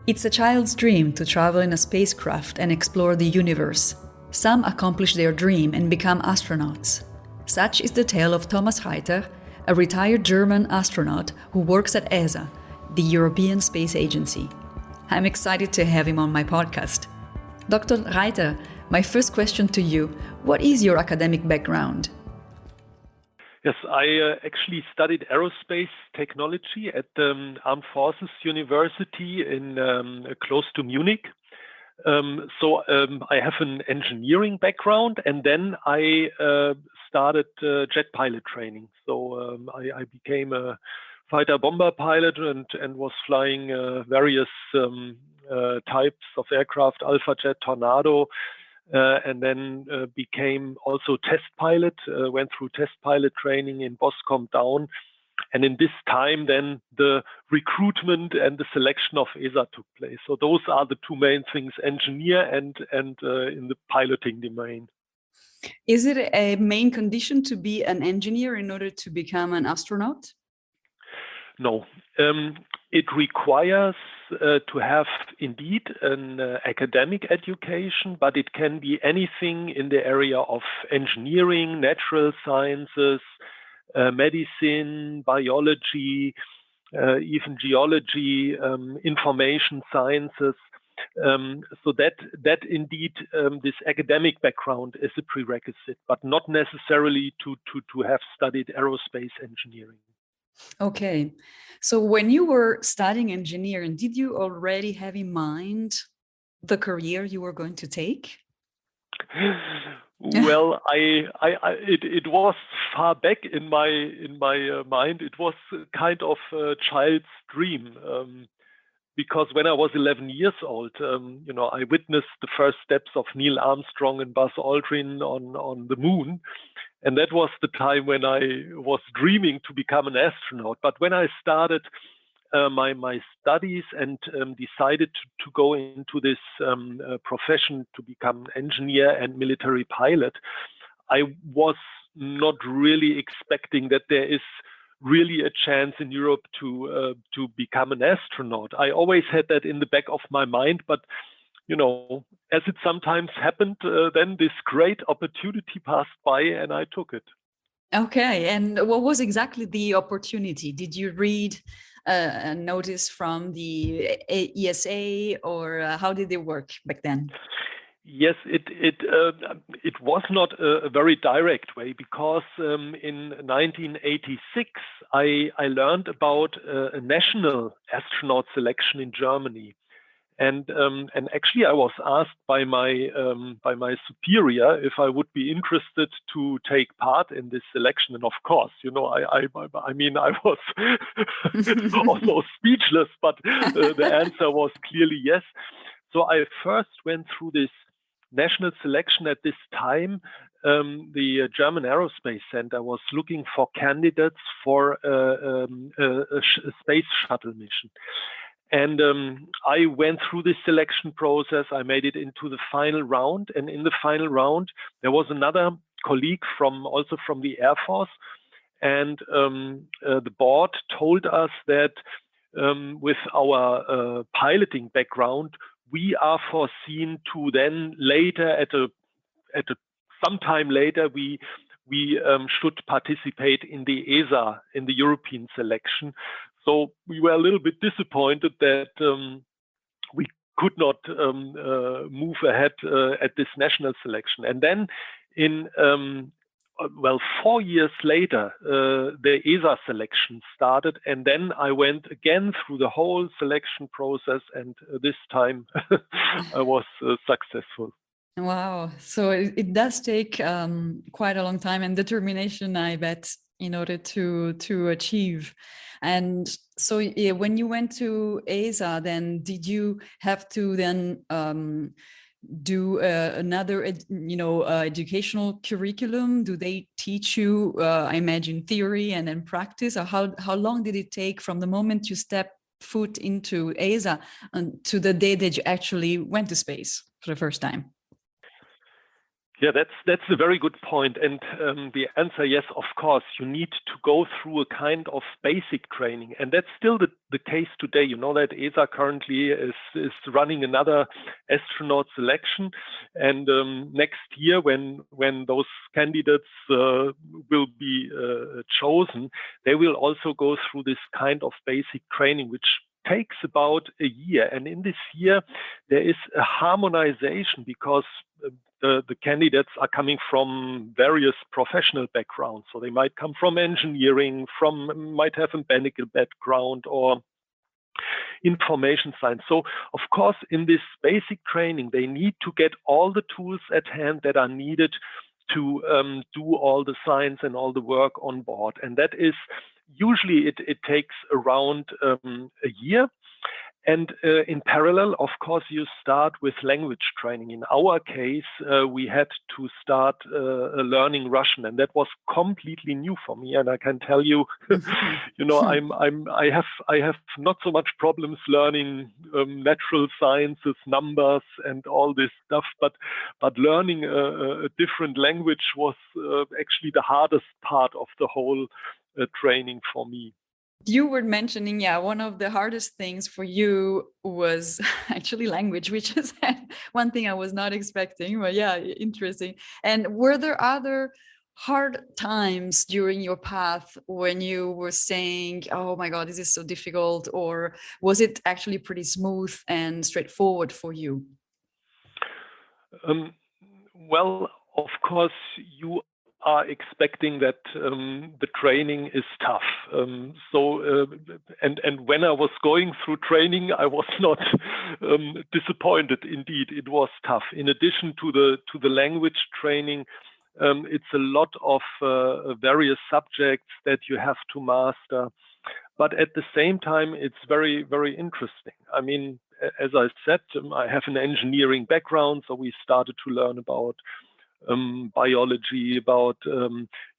It's a child's dream to travel in a spacecraft and explore the universe. Some accomplish their dream and become astronauts. Such is the tale of Thomas Reiter, a retired German astronaut who works at ESA, the European Space Agency. I'm excited to have him on my podcast. Dr. Reiter, my first question to you: what is your academic background? Yes, I actually studied aerospace technology at the Armed Forces University in close to Munich. I have an engineering background, and then I started jet pilot training. I became a fighter bomber pilot and was flying various types of aircraft, Alpha Jet, Tornado. And then became also test pilot, went through test pilot training in Boscombe Down. And in this time, then the recruitment and the selection of ESA took place. So those are the two main things, engineer and in the piloting domain. Is it a main condition to be an engineer in order to become an astronaut? No. It requires to have indeed an academic education, but it can be anything in the area of engineering, natural sciences, medicine, biology, even geology, information sciences. So that indeed this academic background is a prerequisite, but not necessarily to have studied aerospace engineering. Okay. So when you were studying engineering, did you already have in mind the career you were going to take? Well, it was far back in my mind. It was kind of a child's dream, because when I was 11 years old, I witnessed the first steps of Neil Armstrong and Buzz Aldrin on the moon. And that was the time when I was dreaming to become an astronaut. But when I started my studies and decided to go into this profession to become an engineer and military pilot, I was not really expecting that there is really a chance in Europe to become an astronaut. I always had that in the back of my mind, but as it sometimes happened, then this great opportunity passed by and I took it. Okay. And what was exactly the opportunity? Did you read a notice from the ESA, or how did it work back then? Yes, it was not a very direct way, because in 1986 I learned about a national astronaut selection in Germany. And actually, I was asked by my superior if I would be interested to take part in this selection, and of course, I was almost speechless, but the answer was clearly yes. So I first went through this national selection. At this time, the German Aerospace Center was looking for candidates for a space shuttle mission. And I went through this selection process. I made it into the final round. And in the final round, there was another colleague also from the Air Force. And the board told us that with our piloting background, we are foreseen to then later, sometime later, we should participate in the ESA, in the European selection. So we were a little bit disappointed that we could not move ahead at this national selection. And then 4 years later, the ESA selection started. And then I went again through the whole selection process. And this time I was successful. Wow. So it does take quite a long time and determination, I bet, in order to achieve. And so when you went to ESA, then did you have to then do another educational curriculum? Do they teach you, I imagine, theory and then practice? Or how long did it take from the moment you stepped foot into ESA to the day that you actually went to space for the first time? Yeah, that's a very good point. And the answer, yes, of course, you need to go through a kind of basic training. And that's still the case today. You know that ESA currently is running another astronaut selection. And next year, when those candidates will be chosen, they will also go through this kind of basic training, which takes about a year. And in this year, there is a harmonization because the candidates are coming from various professional backgrounds. So they might come from engineering, might have a medical background or information science. So of course, in this basic training, they need to get all the tools at hand that are needed to do all the science and all the work on board. And that is usually it takes around a year. And in parallel, of course, you start with language training. In our case, we had to start learning Russian, and that was completely new for me. And I can tell you, you know, I have not so much problems learning natural sciences, numbers, and all this stuff. But learning a different language was actually the hardest part of the whole training for me. You were mentioning, yeah, one of the hardest things for you was actually language, which is one thing I was not expecting, but yeah, interesting. And were there other hard times during your path when you were saying, oh my God, this is so difficult? Or was it actually pretty smooth and straightforward for you? Well, of course, you are expecting that the training is tough. And when I was going through training, I was not disappointed. Indeed, it was tough. In addition to the language training, it's a lot of various subjects that you have to master. But at the same time, it's very, very interesting. I mean, as I said, I have an engineering background, so we started to learn about biology, about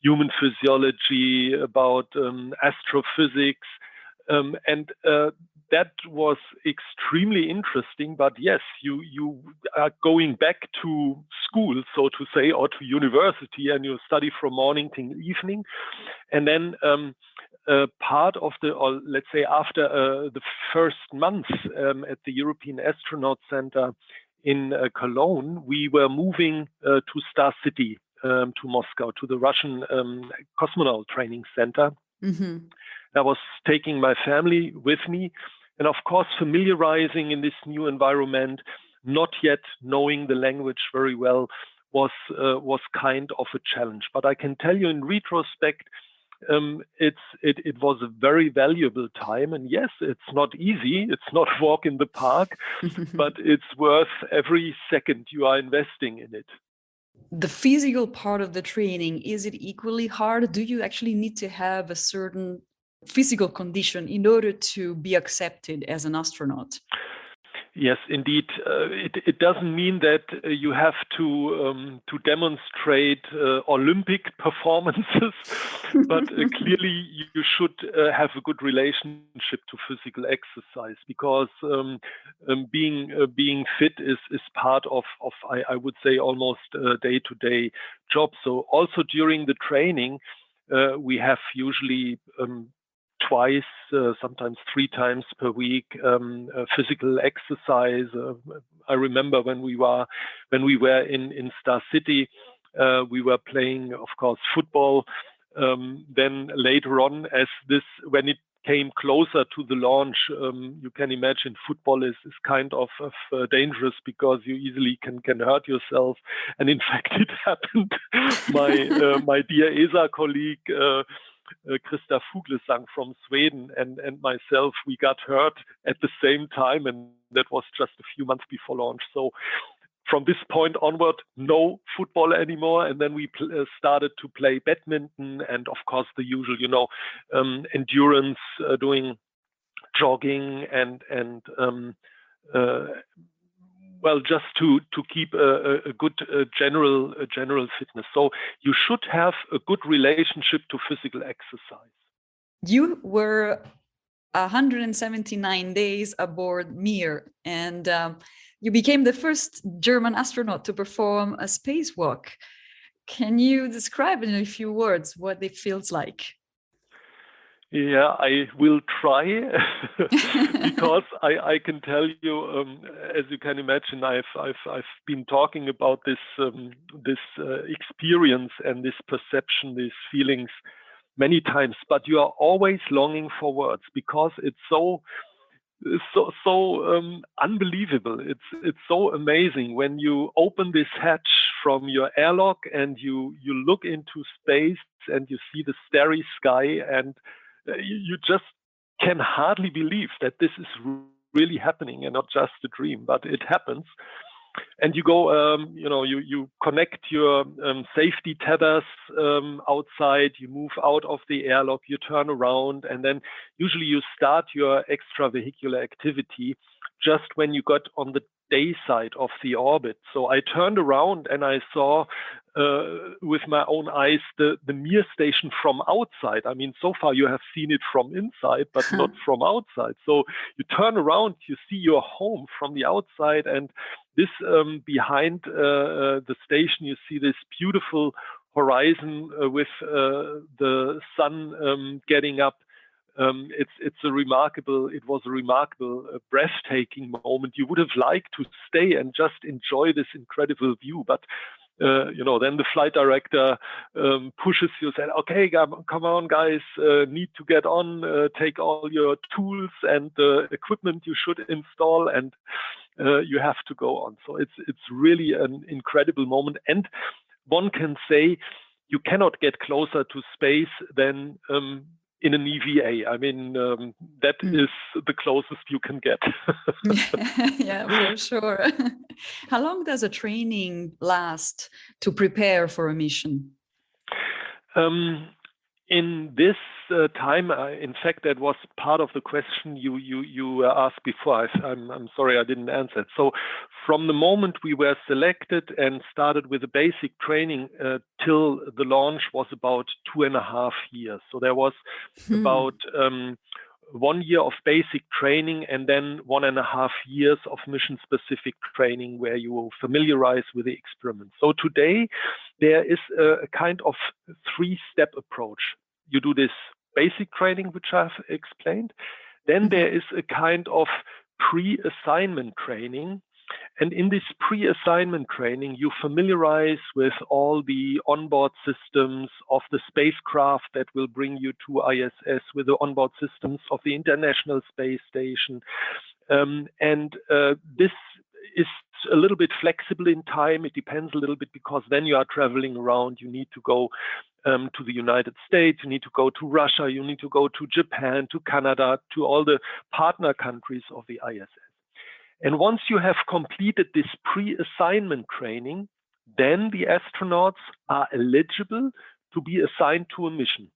human physiology, about astrophysics, and that was extremely interesting. But yes, you are going back to school, so to say, or to university, and you study from morning till evening, and then part of or let's say after the first month at the European Astronaut Center in Cologne, we were moving to Star City, to Moscow, to the Russian cosmonaut training center. Mm-hmm. I was taking my family with me, and of course, familiarizing in this new environment, not yet knowing the language very well, was kind of a challenge. But I can tell you, in retrospect, it was a very valuable time. And yes, it's not easy. It's not a walk in the park, but it's worth every second you are investing in it. The physical part of the training, is it equally hard? Do you actually need to have a certain physical condition in order to be accepted as an astronaut? Yes, indeed. It doesn't mean that you have to demonstrate Olympic performances, but clearly you should have a good relationship to physical exercise, because being fit is part of I would say almost day-to-day job. So also during the training, we have usually twice, sometimes 3 times per week, physical exercise. I remember when we were in Star City, we were playing, of course, football. Then later on, when it came closer to the launch, you can imagine football is kind of dangerous, because you easily can hurt yourself. And in fact, it happened. My dear ESA colleague, Krista Fuglesang from Sweden, and myself, we got hurt at the same time, and that was just a few months before launch. So from this point onward, no football anymore. And then we started to play badminton, and of course the usual, endurance, doing jogging and well, just to keep a good general fitness. So you should have a good relationship to physical exercise. You were 179 days aboard Mir, and you became the first German astronaut to perform a spacewalk. Can you describe in a few words what it feels like? Yeah, I will try because I can tell you, as you can imagine, I've been talking about this experience and this perception, these feelings many times. But you are always longing for words because it's so unbelievable. It's so amazing when you open this hatch from your airlock and you look into space and you see the starry sky, and you just can hardly believe that this is really happening and not just a dream, but it happens. And you go, you connect your safety tethers outside, you move out of the airlock, you turn around, and then usually you start your extravehicular activity just when you got on the day side of the orbit. So I turned around and I saw with my own eyes the Mir station from outside. I mean, so far you have seen it from inside, but not from outside. So you turn around, you see your home from the outside, and this behind the station, you see this beautiful horizon with the sun getting up. It was a remarkable, breathtaking moment. You would have liked to stay and just enjoy this incredible view, but then the flight director pushes you, said, "Okay, come on, guys, need to get on, take all your tools and the equipment you should install, and you have to go on." So it's really an incredible moment, and one can say you cannot get closer to space than in an EVA. I mean, that is the closest you can get. Yeah, for sure. How long does a training last to prepare for a mission? In this time, in fact, that was part of the question you asked before. I'm sorry I didn't answer it. So from the moment we were selected and started with the basic training till the launch was about 2.5 years. So there was about 1 year of basic training and then 1.5 years of mission-specific training where you familiarize with the experiment. So today there is a kind of 3-step approach. You do this basic training, which I've explained. Then there is a kind of pre-assignment training. And in this pre-assignment training, you familiarize with all the onboard systems of the spacecraft that will bring you to ISS, with the onboard systems of the International Space Station. This is a little bit flexible in time. It depends a little bit because then you are traveling around. You need to go to the United States, you need to go to Russia, you need to go to Japan, to Canada, to all the partner countries of the ISS. And once you have completed this pre-assignment training, then the astronauts are eligible to be assigned to a mission.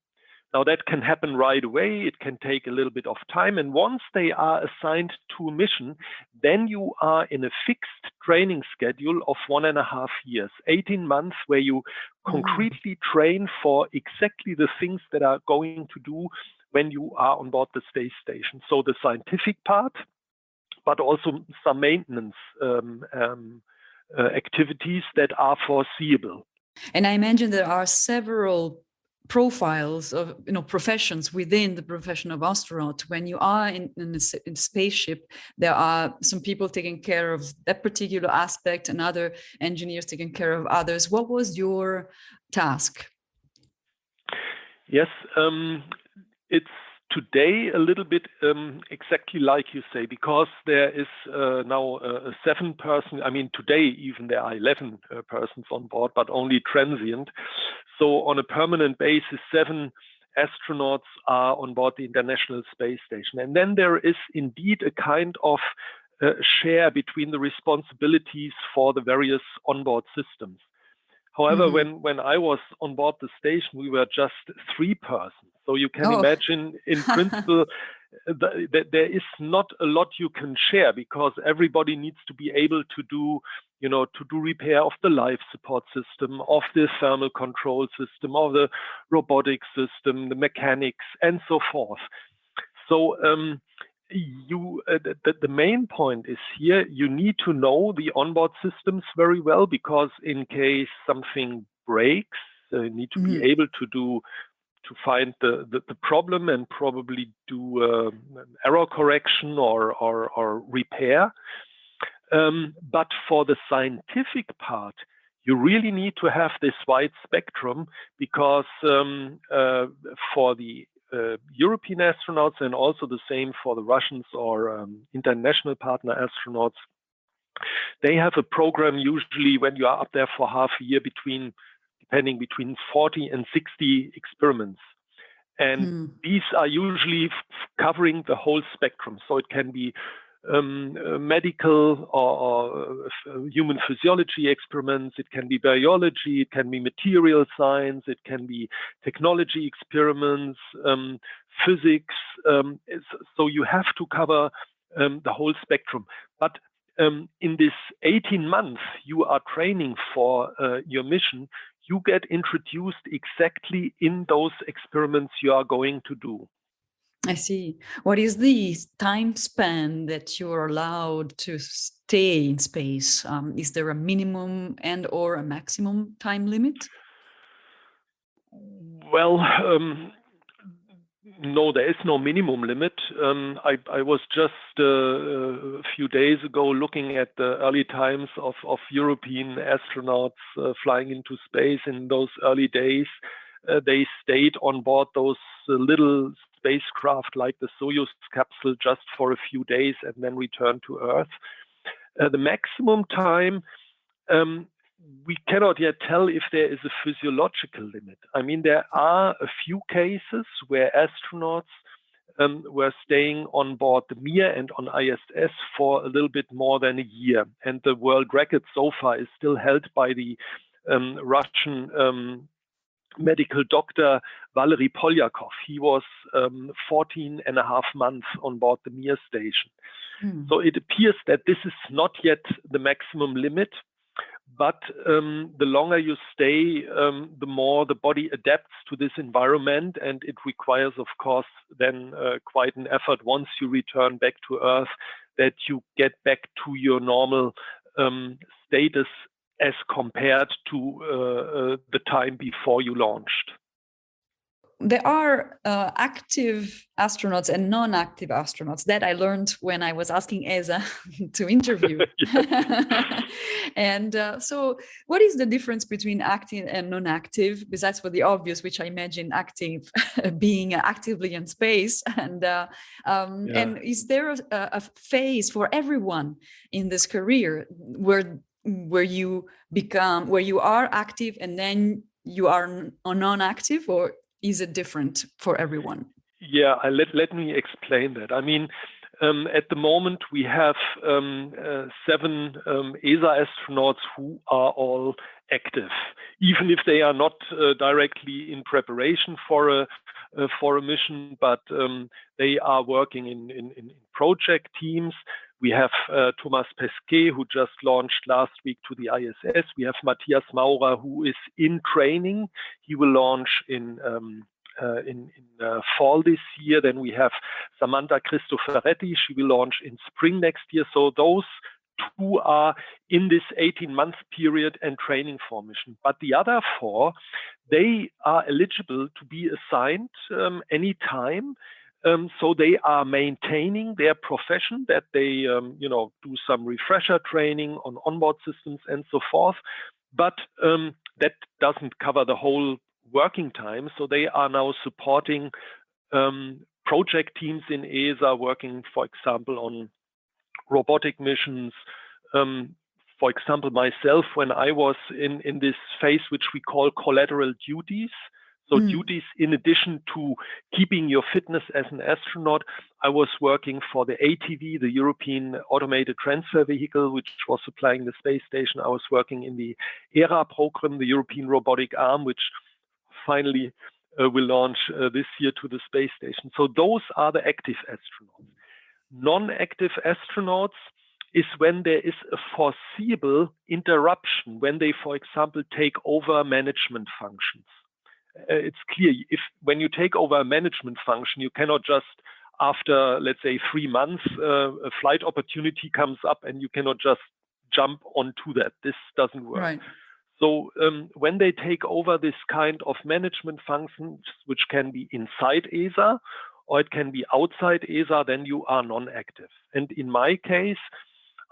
Now that can happen right away, it can take a little bit of time, and once they are assigned to a mission, then you are in a fixed training schedule of 1.5 years, 18 months, where you concretely train for exactly the things that are going to do when you are on board the space station. So the scientific part, but also some maintenance activities that are foreseeable. And I imagine there are several profiles of professions within the profession of astronaut. When you are in a spaceship, there are some people taking care of that particular aspect and other engineers taking care of others. What was your task? Yes, it's today a little bit exactly like you say, because there is now a 7-person, I mean today even there are 11 persons on board, but only transient. So on a permanent basis, 7 astronauts are on board the International Space Station. And then there is indeed a kind of share between the responsibilities for the various onboard systems. However, when I was on board the station, we were just 3 persons. So you can imagine, in principle, that there is not a lot you can share, because everybody needs to be able to do, repair of the life support system, of the thermal control system, of the robotic system, the mechanics, and so forth. So the main point is here, you need to know the onboard systems very well, because in case something breaks, you need to be able to find the problem and probably do error correction or repair. But for the scientific part, you really need to have this wide spectrum, because for the European astronauts, and also the same for the Russians or international partner astronauts, they have a program usually when you are up there for half a year depending between 40 and 60 experiments. And these are usually covering the whole spectrum. So it can be medical or human physiology experiments, it can be biology, it can be material science, it can be technology experiments, physics. So you have to cover the whole spectrum. But in this 18 months you are training for your mission, you get introduced exactly in those experiments you are going to do. I see. What is the time span that you're allowed to stay in space? Is there a minimum and or a maximum time limit? Well, no, there is no minimum limit. I was just a few days ago looking at the early times of European astronauts flying into space. In those early days, they stayed on board those little spacecraft like the Soyuz capsule just for a few days and then returned to Earth. The maximum time, we cannot yet tell if there is a physiological limit. I mean, there are a few cases where astronauts were staying on board the Mir and on ISS for a little bit more than a year. And the world record so far is still held by the Russian medical doctor Valery Polyakov. He was 14 and a half months on board the Mir station. So it appears that this is not yet the maximum limit, but the longer you stay, the more the body adapts to this environment, and it requires, of course, then quite an effort once you return back to Earth, that you get back to your normal status as compared to the time before you launched. There are active astronauts and non-active astronauts. That I learned when I was asking ESA to interview. And so what is the difference between active and non-active, besides for the obvious, which I imagine active being actively in space? And is there a phase for everyone in this career where you are active and then you are non-active, or is it different for everyone? Yeah, let me explain that. I mean, at the moment we have 7 ESA astronauts who are all active, even if they are not directly in preparation for a mission, but they are working in project teams. We have Thomas Pesquet, who just launched last week to the ISS. We have Matthias Maurer, who is in training. He will launch in fall this year. Then we have Samantha Cristoforetti. She will launch in spring next year. So those 2 are in this 18-month period and training for mission. But the other 4, they are eligible to be assigned anytime. So they are maintaining their profession, that they do some refresher training on onboard systems and so forth. But that doesn't cover the whole working time. So they are now supporting project teams in ESA, working, for example, on robotic missions. For example, myself, when I was in this phase, which we call collateral duties. So duties in addition to keeping your fitness as an astronaut, I was working for the ATV, the European Automated Transfer Vehicle, which was supplying the space station. I was working in the ERA program, the European Robotic Arm, which finally will launch this year to the space station. So those are the active astronauts. Non-active astronauts is when there is a foreseeable interruption, when they, for example, take over management functions. It's clear, when you take over a management function, you cannot just after, let's say, 3 months, a flight opportunity comes up and you cannot just jump onto that. This doesn't work. Right. So when they take over this kind of management functions, which can be inside ESA or it can be outside ESA, then you are non-active. And in my case,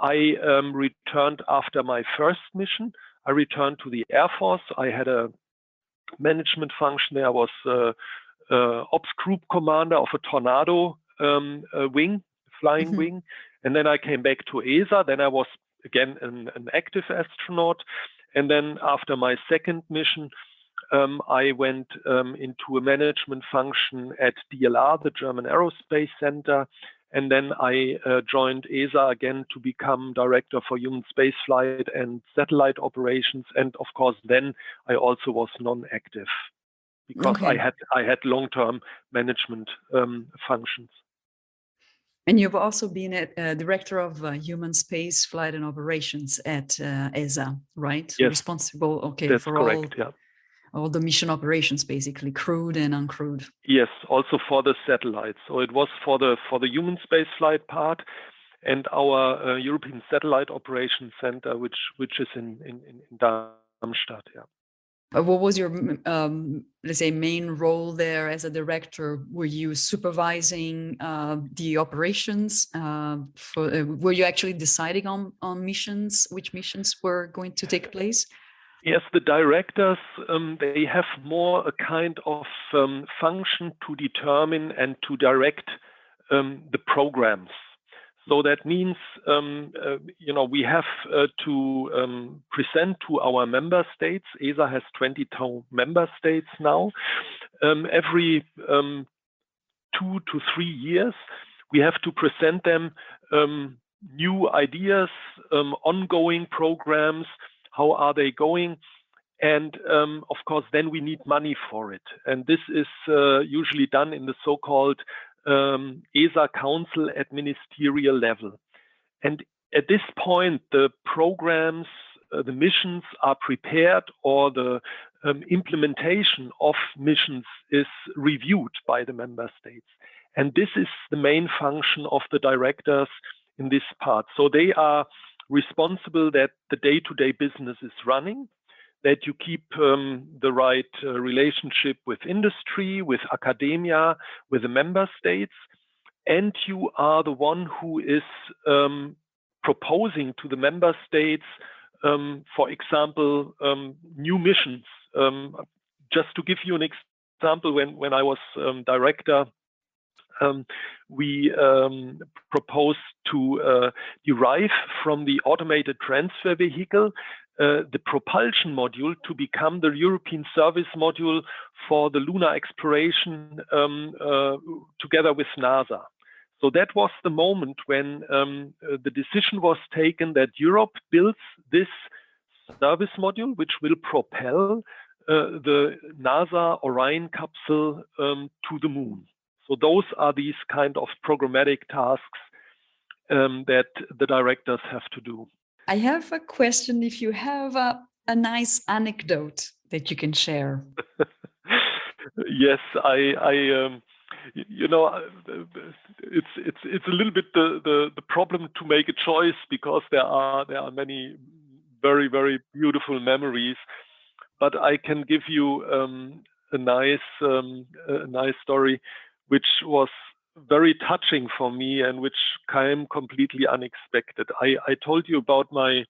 I returned after my first mission. I returned to the Air Force. I had a management function there. I was ops group commander of a Tornado flying wing. And then I came back to ESA. Then I was again an active astronaut. And then after my second mission, I went into a management function at DLR, the German Aerospace Center. And then I joined ESA again to become director for human spaceflight and satellite operations. And of course, then I also was non-active because I had long-term management functions. And you've also been a director of human space flight and operations at ESA, right? Yes. Responsible, That's for correct, all the mission operations, basically, crewed and uncrewed. Yes, also for the satellites. So it was for the human space flight part, and our European Satellite Operations Center, which is in Darmstadt. Yeah. What was your, let's say, main role there as a director? Were you supervising the operations? Were you actually deciding on missions, which missions were going to take place? Yes, the directors, they have more a kind of function to determine and to direct the programs. So that means, we have to present to our member states. ESA has 22 member states now. Every 2 to 3 years, we have to present them new ideas, ongoing programs. How are they going? And of course, then we need money for it. And this is usually done in the so-called ESA Council at ministerial level. And at this point, the programs, the missions are prepared, or the implementation of missions is reviewed by the member states. And this is the main function of the directors in this part. So they are responsible that the day-to-day business is running, that you keep the right relationship with industry, with academia, with the member states, and you are the one who is proposing to the member states, for example, new missions. Just to give you an example, when I was director, we proposed to derive from the automated transfer vehicle the propulsion module to become the European service module for the lunar exploration together with NASA. So that was the moment when the decision was taken that Europe builds this service module, which will propel the NASA Orion capsule to the moon. So those are these kind of programmatic tasks that the directors have to do. I have a question. If you have a nice anecdote that you can share. Yes, it's a little bit the problem to make a choice, because there are many very, very beautiful memories. But I can give you a nice story, which was very touching for me and which came completely unexpected. I told you about my,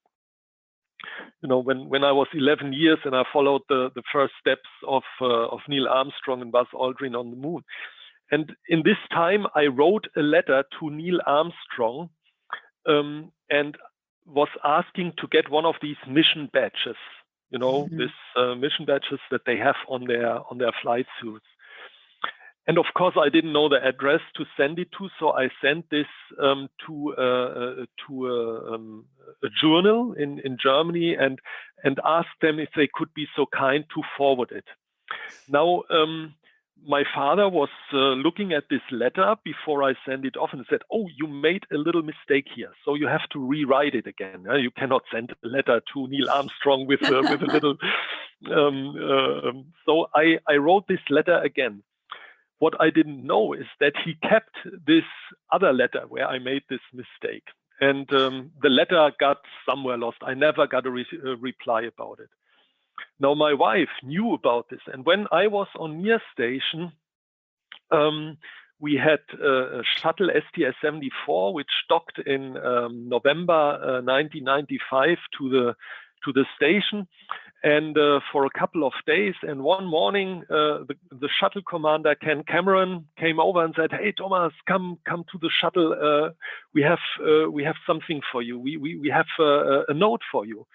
when I was 11 years and I followed the first steps of Neil Armstrong and Buzz Aldrin on the moon. And in this time, I wrote a letter to Neil Armstrong and was asking to get one of these mission badges, this mission badges that they have on their flight suits. And of course, I didn't know the address to send it to, so I sent this to a journal in Germany and asked them if they could be so kind to forward it. Now, my father was looking at this letter before I sent it off and said, "Oh, you made a little mistake here, so you have to rewrite it again. You cannot send a letter to Neil Armstrong with a little." So I wrote this letter again. what I didn't know is that he kept this other letter where I made this mistake. And the letter got somewhere lost. I never got a reply about it. Now, my wife knew about this. And when I was on near station, we had a shuttle STS-74, which docked in November 1995 to the station. And for a couple of days, and one morning, the shuttle commander, Ken Cameron, came over and said, "Hey, Thomas, come to the shuttle. We have something for you. We have a note for you."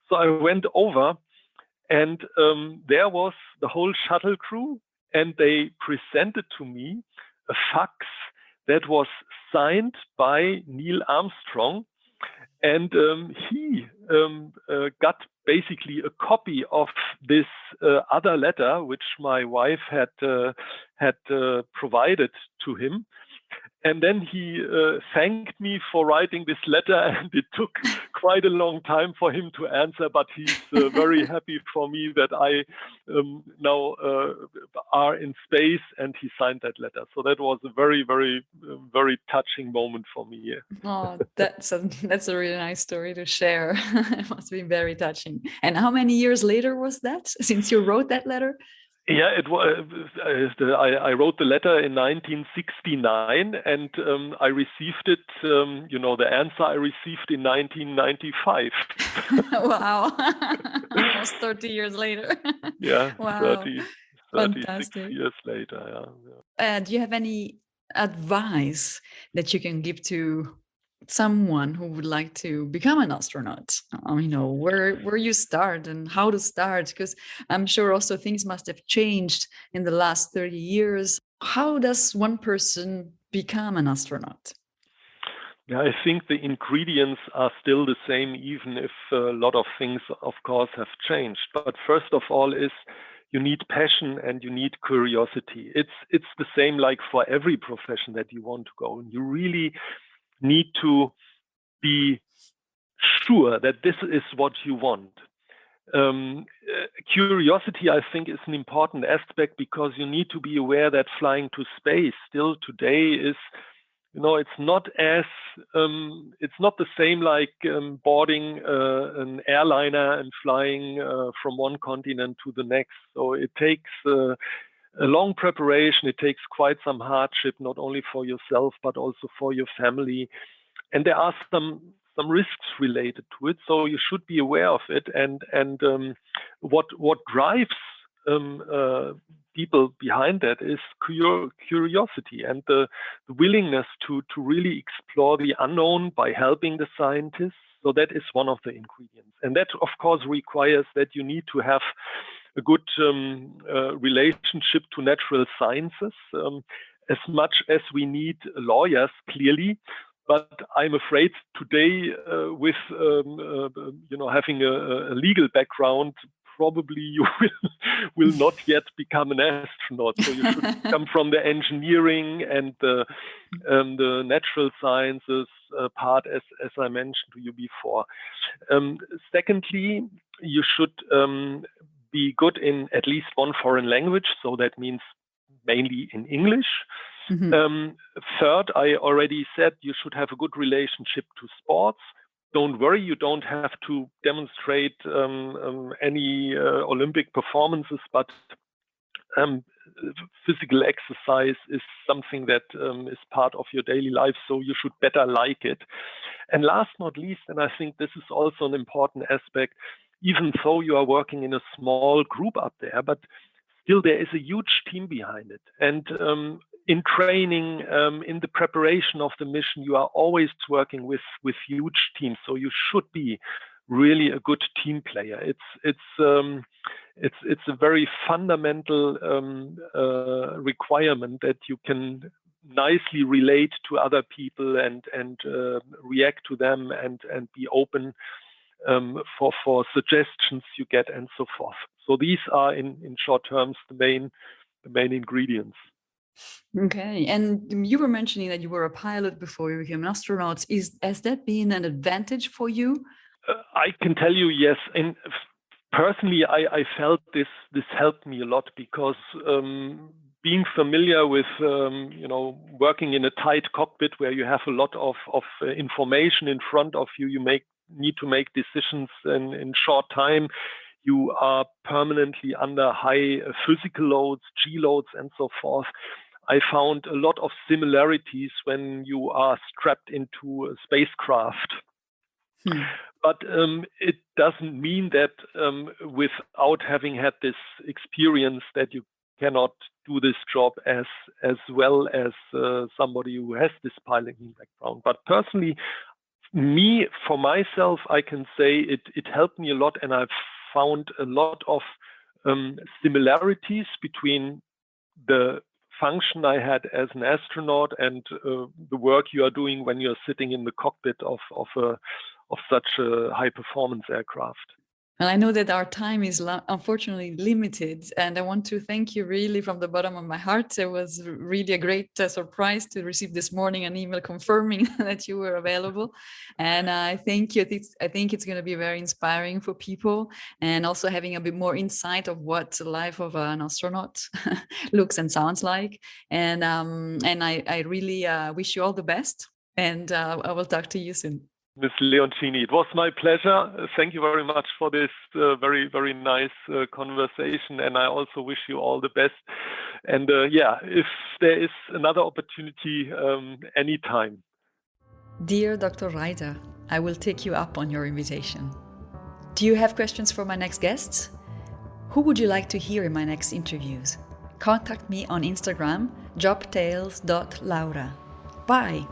So I went over, and there was the whole shuttle crew, and they presented to me a fax that was signed by Neil Armstrong, and he got basically a copy of this other letter, which my wife had provided to him. And then he thanked me for writing this letter, and it took quite a long time for him to answer, but he's very happy for me that I now are in space, and he signed that letter. So that was a very, very, very touching moment for me. Oh, that's a really nice story to share. It must be very touching. And how many years later was that since you wrote that letter? Yeah, it was. I wrote the letter in 1969, and I received it. The answer I received in 1995. Wow, almost 30 years later. Yeah, wow, 36 fantastic. years later. Yeah. Do you have any advice that you can give to someone who would like to become an astronaut? Where you start and how to start, because I'm sure also things must have changed in the last 30 years. How does one person become an astronaut? Yeah, I think the ingredients are still the same, even if a lot of things, of course, have changed. But first of all is you need passion and you need curiosity. It's the same like for every profession that you want to go. You really need to be sure that this is what you want. Curiosity, I think, is an important aspect, because you need to be aware that flying to space still today is, it's not the same like boarding an airliner and flying from one continent to the next. So it takes a long preparation. It takes quite some hardship, not only for yourself, but also for your family. And there are some risks related to it, so you should be aware of it. And what drives people behind that is curiosity and the willingness to really explore the unknown by helping the scientists. So that is one of the ingredients, and that of course requires that you need to have a good relationship to natural sciences, as much as we need lawyers, clearly. But I'm afraid today, with having a legal background, probably you will not yet become an astronaut. So you should come from the engineering and the natural sciences part, as I mentioned to you before. Secondly, you should be good in at least one foreign language. So that means mainly in English. Mm-hmm. Third, I already said you should have a good relationship to sports. Don't worry, you don't have to demonstrate any Olympic performances, but physical exercise is something that is part of your daily life, so you should better like it. And last not least, and I think this is also an important aspect, even though you are working in a small group up there, but still there is a huge team behind it. And in training, in the preparation of the mission, you are always working with huge teams. So you should be really a good team player. It's a very fundamental requirement that you can nicely relate to other people and react to them and be open for suggestions you get and so forth. So these are in short terms the main ingredients. Okay, and you were mentioning that you were a pilot before you became an astronaut. Has that been an advantage for you? I can tell you yes. And personally, I felt this helped me a lot, because being familiar with, working in a tight cockpit where you have a lot of information in front of you, need to make decisions in short time. You are permanently under high physical loads, G loads, and so forth. I found a lot of similarities when you are strapped into a spacecraft. But it doesn't mean that without having had this experience that you cannot do this job as well as somebody who has this piloting background. But personally, for myself, I can say it helped me a lot, and I've found a lot of similarities between the function I had as an astronaut and the work you are doing when you're sitting in the cockpit of such a high performance aircraft. Well, I know that our time is unfortunately limited, and I want to thank you really from the bottom of my heart. It was really a great surprise to receive this morning an email confirming that you were available, and I thank you. I think it's going to be very inspiring for people, and also having a bit more insight of what the life of an astronaut looks and sounds like. And I really wish you all the best, and I will talk to you soon. Ms. Leoncini, it was my pleasure. Thank you very much for this very, very nice conversation. And I also wish you all the best. And if there is another opportunity, anytime. Dear Dr. Reiter, I will take you up on your invitation. Do you have questions for my next guests? Who would you like to hear in my next interviews? Contact me on Instagram, jobtales.laura. Bye!